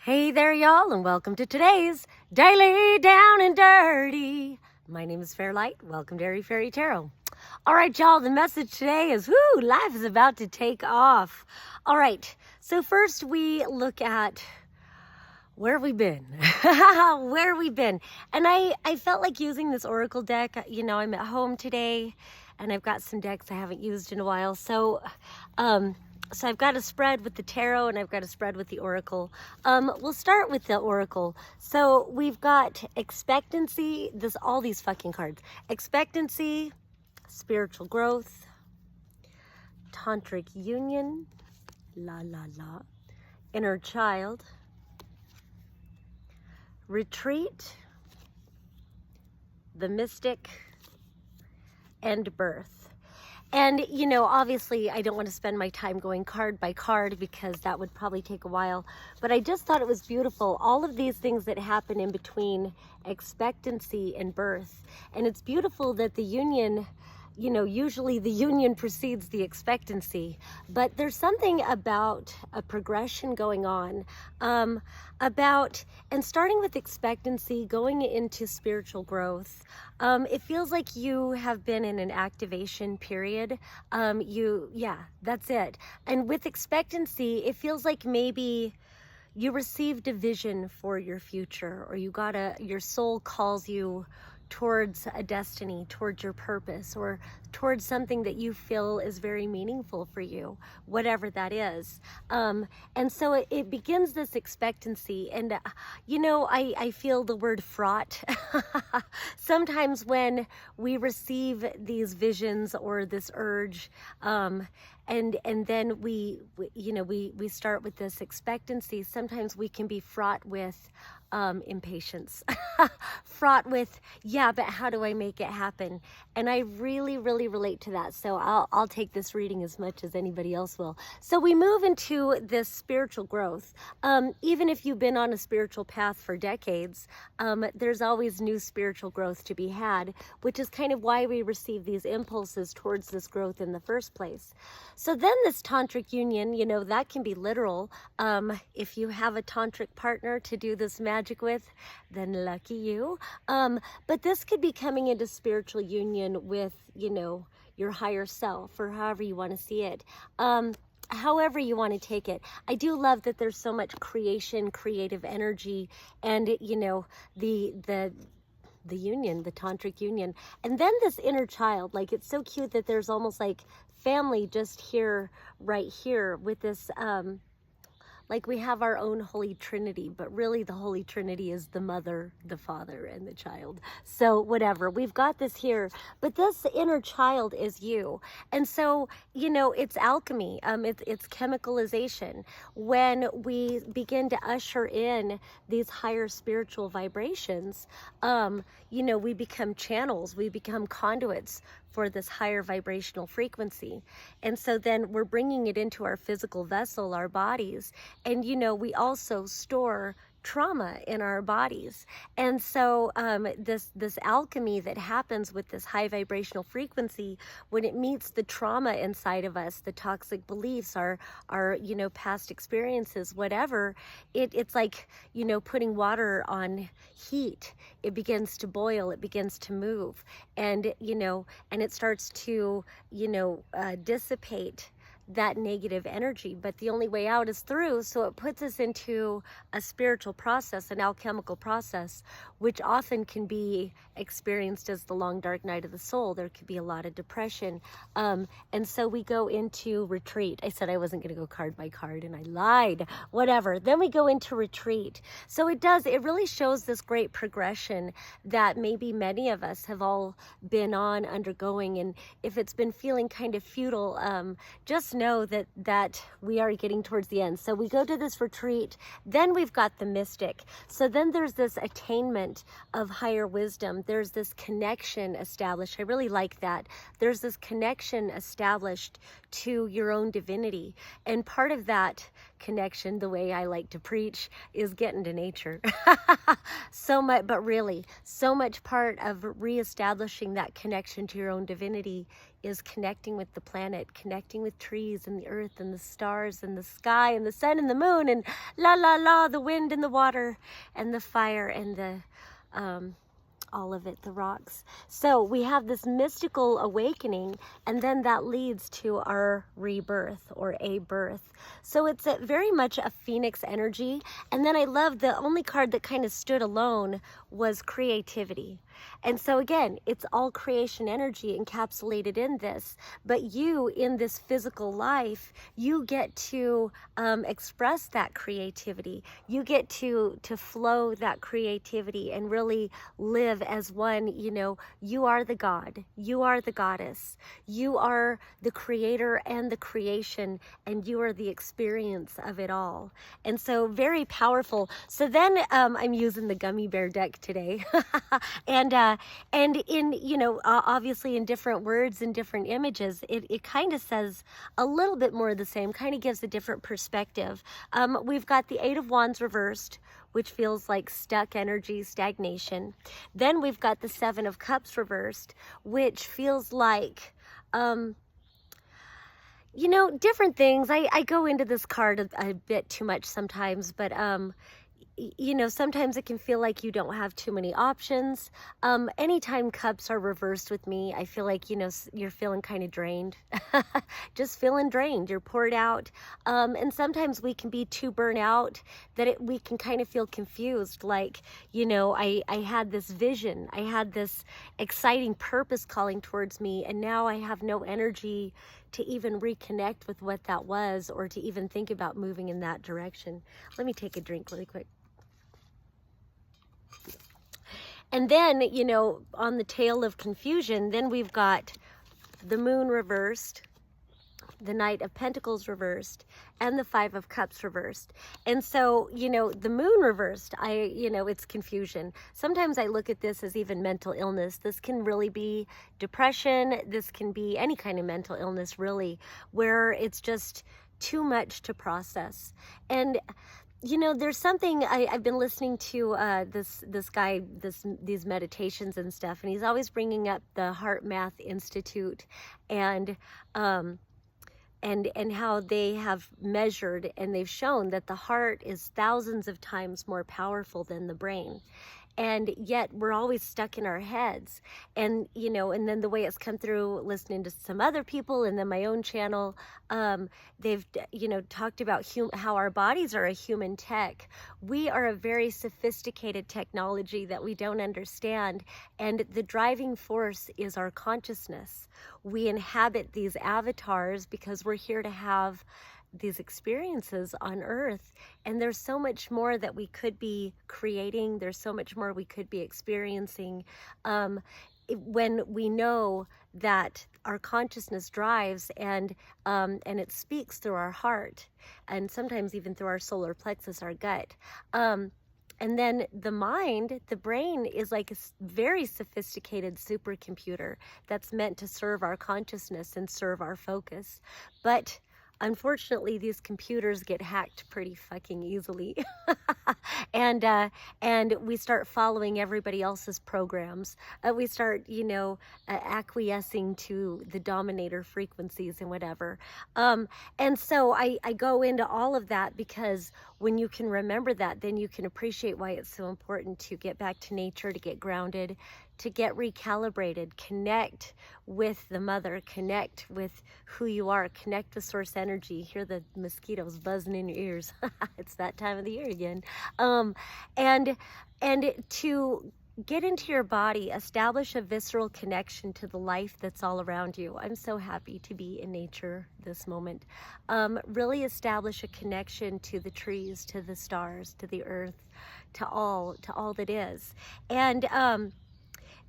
Hey there, y'all, and welcome to today's Daily Down and Dirty. My name is Fairlight. Welcome to Airy Fairy Tarot. All right, y'all, the message today is, life is about to take off. All right, so first we look at where we've been. Where we've been. And I felt like using this Oracle deck. You know, I'm at home today, and I've got some decks I haven't used in a while. So I've got a spread with the tarot and I've got a spread with the oracle. We'll start with the oracle. So we've got expectancy, all these fucking cards. Expectancy, spiritual growth, tantric union, Lalala, inner child, retreat, the mystic, and birth. And, you know, obviously I don't want to spend my time going card by card because that would probably take a while. But I just thought it was beautiful. All of these things that happen in between expectancy and birth. And it's beautiful that the union, you know, usually the union precedes the expectancy. But there's something about a progression going on, and starting with expectancy, going into spiritual growth. It feels like you have been in an activation period. That's it. And with expectancy, it feels like maybe you received a vision for your future, or your soul calls you towards a destiny, towards your purpose, or towards something that you feel is very meaningful for you, whatever that is. And so it begins this expectancy. And, you know, I feel the word fraught. Sometimes when we receive these visions or this urge, and then we start with this expectancy, sometimes we can be fraught with impatience, fraught with, but how do I make it happen? And I really, really relate to that. So I'll take this reading as much as anybody else will. So we move into this spiritual growth. Even if you've been on a spiritual path for decades, there's always new spiritual growth to be had, which is kind of why we receive these impulses towards this growth in the first place. So then this tantric union, you know, that can be literal. If you have a tantric partner to do this magic with, then lucky you. But this could be coming into spiritual union with, you know, your higher self, or however you want to see it. However you want to take it. I do love that there's so much creative energy, and, you know, the union, the tantric union. And then this inner child, like, it's so cute that there's almost like family just here, right here, with this, like we have our own Holy Trinity, but really the Holy Trinity is the Mother, the Father, and the child. So whatever, we've got this here, but this inner child is you. And so, you know, it's alchemy, it's chemicalization. When we begin to usher in these higher spiritual vibrations, you know, we become channels, we become conduits for this higher vibrational frequency. And so then we're bringing it into our physical vessel, our bodies. And, you know, we also store trauma in our bodies. And so this alchemy that happens with this high vibrational frequency, when it meets the trauma inside of us, the toxic beliefs, our you know, past experiences, whatever, it's like, you know, putting water on heat. It begins to boil, it begins to move, and, you know, and it starts to, you know, dissipate that negative energy. But the only way out is through. So it puts us into a spiritual process, an alchemical process, which often can be experienced as the long dark night of the soul. There could be a lot of depression, and so we go into retreat. I said I wasn't going to go card by card, and I lied. Whatever. Then we go into retreat. So it really shows this great progression that maybe many of us have all been undergoing. And if it's been feeling kind of futile, just know that we are getting towards the end. So we go to this retreat, then we've got the mystic. So then there's this attainment of higher wisdom. There's this connection established. I really like that. There's this connection established to your own divinity. And part of that connection, the way I like to preach, is getting to nature. So much, but really, so much part of reestablishing that connection to your own divinity is connecting with the planet, connecting with trees and the earth and the stars and the sky and the sun and the moon and la la la, the wind and the water and the fire and the all of it, the rocks. So we have this mystical awakening, and then that leads to our rebirth or a birth. So it's very much a phoenix energy. And then I love the only card that kind of stood alone was creativity. And so again, it's all creation energy encapsulated in this, but you in this physical life, you get to express that creativity. You get to flow that creativity and really live as one. You know, you are the God, you are the goddess, you are the creator and the creation, and you are the experience of it all. And so very powerful. So then I'm using the gummy bear deck today. And in, you know, obviously in different words and different images, it kind of says a little bit more of the same, kind of gives a different perspective. We've got the Eight of Wands reversed, which feels like stuck energy, stagnation. Then we've got the Seven of Cups reversed, which feels like, you know, different things. I go into this card a bit too much sometimes, but you know, sometimes it can feel like you don't have too many options. Anytime cups are reversed with me, I feel like, you know, you're feeling kind of drained. Just feeling drained. You're poured out. And sometimes we can be too burnt out that we can kind of feel confused. Like, you know, I had this vision. I had this exciting purpose calling towards me, and now I have no energy to even reconnect with what that was or to even think about moving in that direction. Let me take a drink really quick. And then, you know, on the tail of confusion, then we've got the Moon reversed, the Knight of Pentacles reversed, and the Five of Cups reversed. And so, you know, the Moon reversed, you know, it's confusion. Sometimes I look at this as even mental illness. This can really be depression. This can be any kind of mental illness, really, where it's just too much to process. And you know, there's something I've been listening to this guy, these meditations and stuff, and he's always bringing up the Heart Math Institute and how they have measured and they've shown that the heart is thousands of times more powerful than the brain. And yet we're always stuck in our heads. And, you know, and then the way it's come through listening to some other people and then my own channel, they've, you know, talked about how our bodies are a human tech. We are a very sophisticated technology that we don't understand. And the driving force is our consciousness. We inhabit these avatars because we're here to have these experiences on earth, and there's so much more that we could be creating. There's so much more we could be experiencing when we know that our consciousness drives and it speaks through our heart, and sometimes even through our solar plexus, our gut. And then the mind, the brain, is like a very sophisticated supercomputer that's meant to serve our consciousness and serve our focus. But unfortunately, these computers get hacked pretty fucking easily. And we start following everybody else's programs. We start, you know, acquiescing to the dominator frequencies and whatever. And so I go into all of that because when you can remember that, then you can appreciate why it's so important to get back to nature, to get grounded, to get recalibrated, connect with the mother, connect with who you are, connect with source energy, hear the mosquitoes buzzing in your ears. It's that time of the year again. And to get into your body, establish a visceral connection to the life that's all around you. I'm so happy to be in nature this moment. Really establish a connection to the trees, to the stars, to the earth, to all that is. And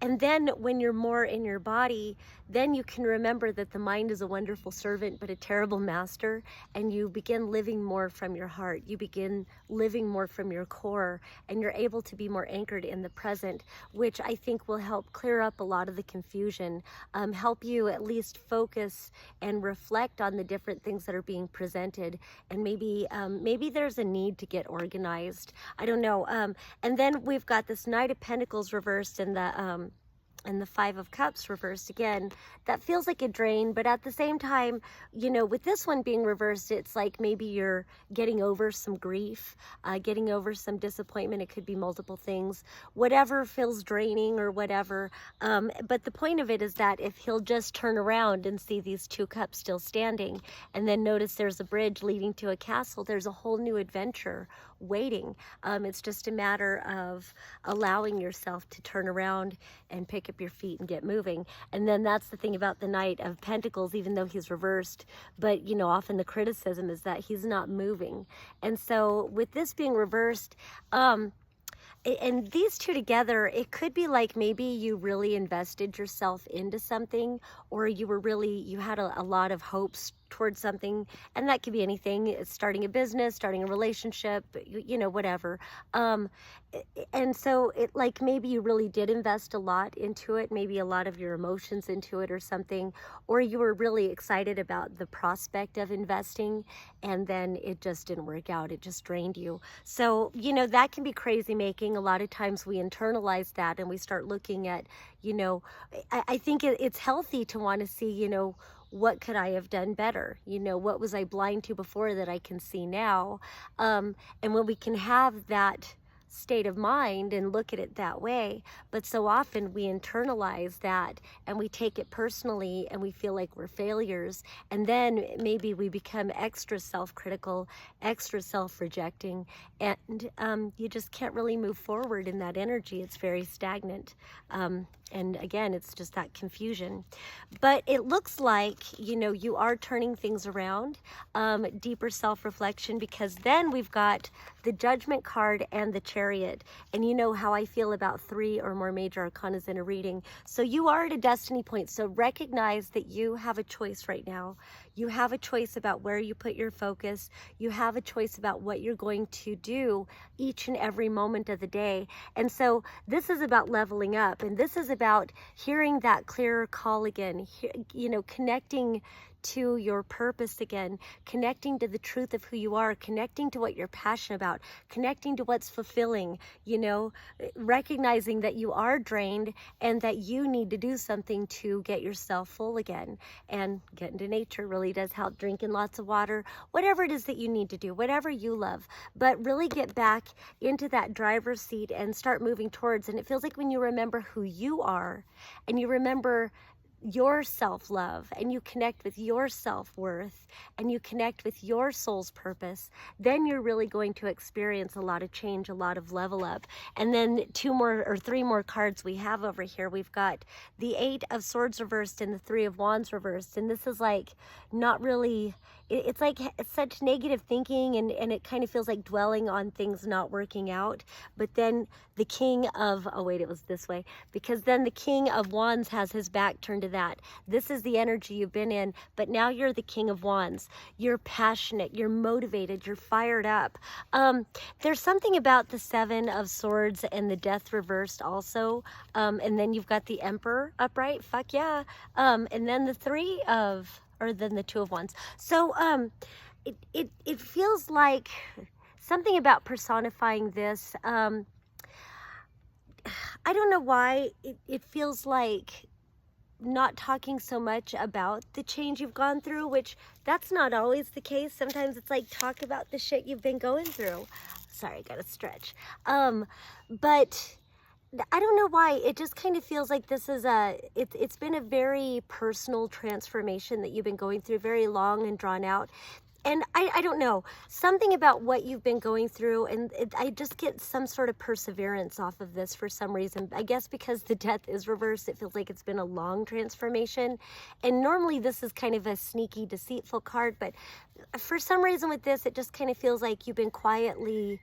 And then when you're more in your body, then you can remember that the mind is a wonderful servant, but a terrible master. And you begin living more from your heart. You begin living more from your core, and you're able to be more anchored in the present, which I think will help clear up a lot of the confusion, help you at least focus and reflect on the different things that are being presented. And maybe there's a need to get organized. I don't know. And then we've got this Knight of Pentacles reversed and the Five of Cups reversed again. That feels like a drain, but at the same time, you know, with this one being reversed, it's like maybe you're getting over some grief, getting over some disappointment. It could be multiple things, whatever feels draining or whatever. But the point of it is that if he'll just turn around and see these two cups still standing, and then notice there's a bridge leading to a castle, there's a whole new adventure waiting. It's just a matter of allowing yourself to turn around and pick up your feet and get moving. And then that's the thing about the Knight of Pentacles, even though he's reversed, but you know, often the criticism is that he's not moving. And so with this being reversed, and these two together, it could be like maybe you really invested yourself into something, or you had a lot of hopes towards something, and that could be anything. It's starting a business, starting a relationship, you know, whatever. And so it, like, maybe you really did invest a lot into it, maybe a lot of your emotions into it or something, or you were really excited about the prospect of investing, and then it just didn't work out. It just drained you. So, you know, that can be crazy making. A lot of times we internalize that and we start looking at, you know, I think it's healthy to want to see, you know, what could I have done better? You know, what was I blind to before that I can see now? And when we can have that state of mind and look at it that way, but so often we internalize that and we take it personally and we feel like we're failures, and then maybe we become extra self-critical, extra self-rejecting, and you just can't really move forward in that energy. It's very stagnant. And again, it's just that confusion. But it looks like, you know, you are turning things around, deeper self-reflection, because then we've got the Judgment card and the Chariot. And you know how I feel about 3 or more major arcanas in a reading. So you are at a destiny point. So recognize that you have a choice right now. You have a choice about where you put your focus. You have a choice about what you're going to do each and every moment of the day. And so this is about leveling up, and this is about hearing that clearer call again, you know, connecting to your purpose again, connecting to the truth of who you are, connecting to what you're passionate about, connecting to what's fulfilling, you know, recognizing that you are drained and that you need to do something to get yourself full again. And get into nature really does help. Drinking lots of water, whatever it is that you need to do, whatever you love, but really get back into that driver's seat and start moving towards. And it feels like when you remember who you are and you remember your self-love and you connect with your self-worth and you connect with your soul's purpose, then you're really going to experience a lot of change, a lot of level up. And then 2 more or 3 more cards we have over here. We've got the 8 of Swords reversed and the 3 of Wands reversed. And this is like not really, it's like it's such negative thinking, and it kind of feels like dwelling on things not working out. But then the King of, oh wait, it was this way, because then the King of Wands has his back turned to that. This is the energy you've been in, but now you're the King of Wands. You're passionate, you're motivated, you're fired up. There's something about the 7 of Swords and the Death reversed also. And then you've got the Emperor upright, fuck yeah. And then the 3 of, or then the 2 of Wands. So it feels like something about personifying this. I don't know why it feels like not talking so much about the change you've gone through, which that's not always the case. Sometimes it's like, talk about the shit you've been going through. Sorry, I gotta stretch. But I don't know why, it just kind of feels like this is it's been a very personal transformation that you've been going through, very long and drawn out. And I don't know, something about what you've been going through, and I just get some sort of perseverance off of this for some reason. I guess because the Death is reversed, it feels like it's been a long transformation. And normally this is kind of a sneaky, deceitful card, but for some reason with this, it just kind of feels like you've been quietly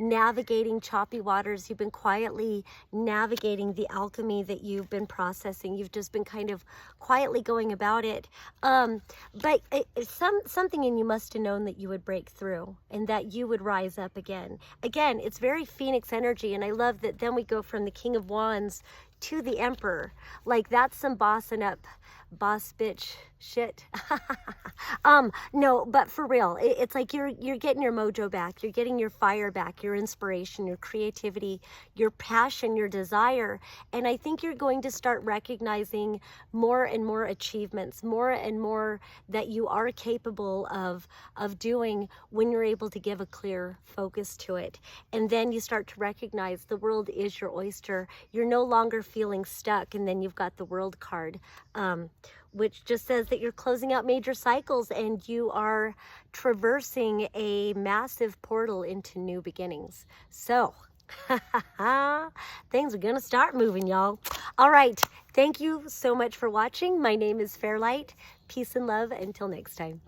navigating choppy waters. You've been quietly navigating the alchemy that you've been processing. You've just been kind of quietly going about it. But something in you must have known that you would break through and that you would rise up again. Again, it's very Phoenix energy, and I love that then we go from the King of Wands to the Emperor. Like, that's some bossing up, boss bitch shit. No, but for real, it's like you're getting your mojo back. You're getting your fire back, your inspiration, your creativity, your passion, your desire. And I think you're going to start recognizing more and more achievements, more and more that you are capable of doing when you're able to give a clear focus to it. And then you start to recognize the world is your oyster. You're no longer feeling stuck. And then you've got the World card, which just says that you're closing out major cycles and you are traversing a massive portal into new beginnings. So things are gonna start moving, y'all. All right, thank you so much for watching. My name is Fairlight. Peace and love until next time.